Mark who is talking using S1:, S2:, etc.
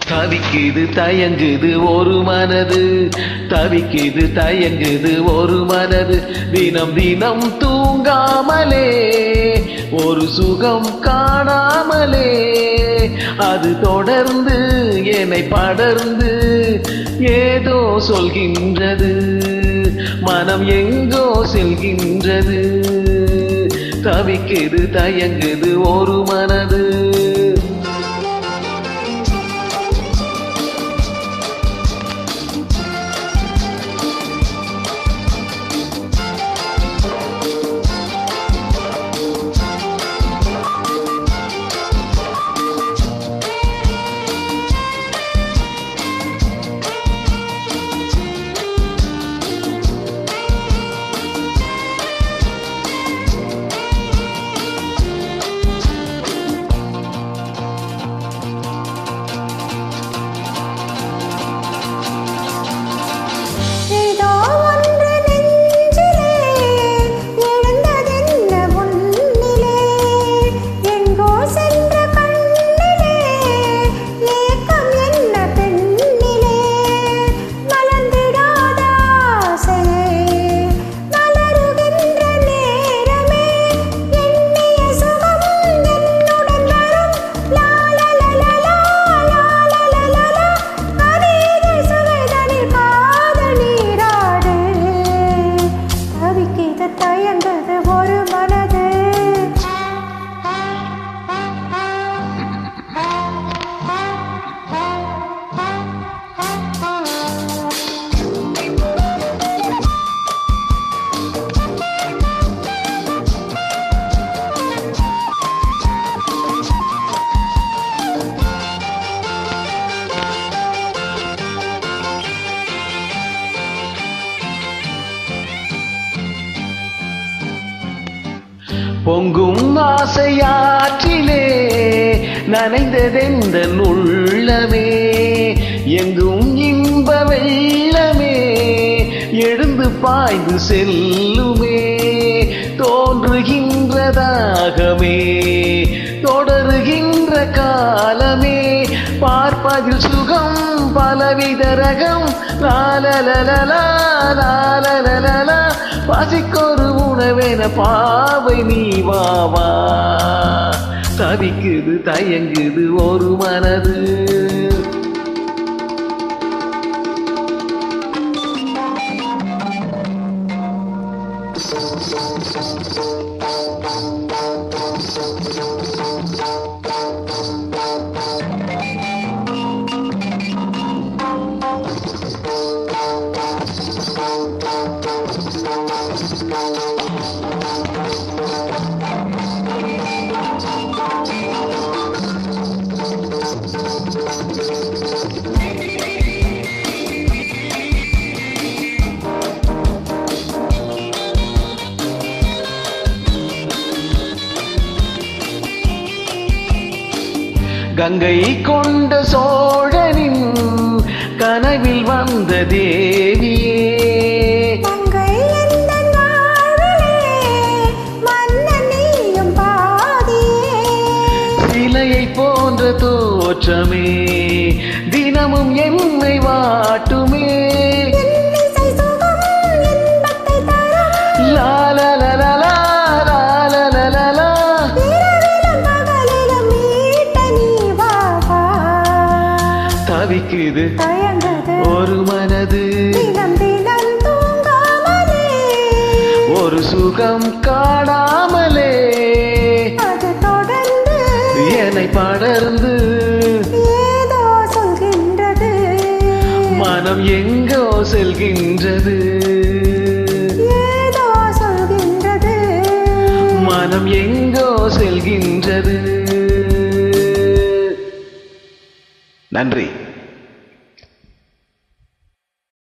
S1: தவிக்குது தயங்குது ஒரு மனது, தவிக்குது தயங்குது ஒரு மனது, தினம் தினம் தூங்காமலே ஒரு சுகம் காணாமலே, அது தொடர்ந்து என்னை படர்ந்து ஏதோ சொல்கின்றது, மனம் எங்கோ செல்கின்றது. தவிக்குது தயங்குது ஒரு மனது. பொங்கும் ஆசையாற்றிலே நனைந்ததெந்த உள்ளமே, எங்கும் இன்ப வெள்ளமே எழுந்து பாய்ந்து செல்லுமே, தோன்றுகின்ற தாகமே தொடருகின்ற காலமே, பார்ப்பதில் சுகம் பலவித ரகம், லாலலலலா லாலலலலா, பசிக்கொரு உணவென பாவை நீ வாவா. தவிக்குது தயங்குது ஒரு மனது. கங்கை கொண்ட சோழனின் கனவில் வந்த தேவியே,
S2: கங்கை எந்த நாளிலே மன்னன் நீயும் பாதியே,
S1: சிலையை போன்ற தோற்றமே தினமும் என்னை வாட்டுமே,
S2: இன்னிசை சுகம் இன்பத்தை தரும்,
S1: லாலலலலா லாலலலலா,
S2: இரவிலும் பகலிலும் மீட்ட நீ வாவா.
S1: தவிக்குது
S2: தயங்குது
S1: ஒரு மனது,
S2: தினம் தினம் தூங்காமலே
S1: ஒரு சுகம் காணாமலே,
S2: அது தொடர்ந்து
S1: என்னை படர்ந்து
S2: ஏதோ சொல்கின்றது,
S1: மனம் எங்கோ செல்கின்றது,
S2: ஏதோ சொல்கின்றது.
S1: மனம் எங்கோ செல்கின்றது. நன்றி.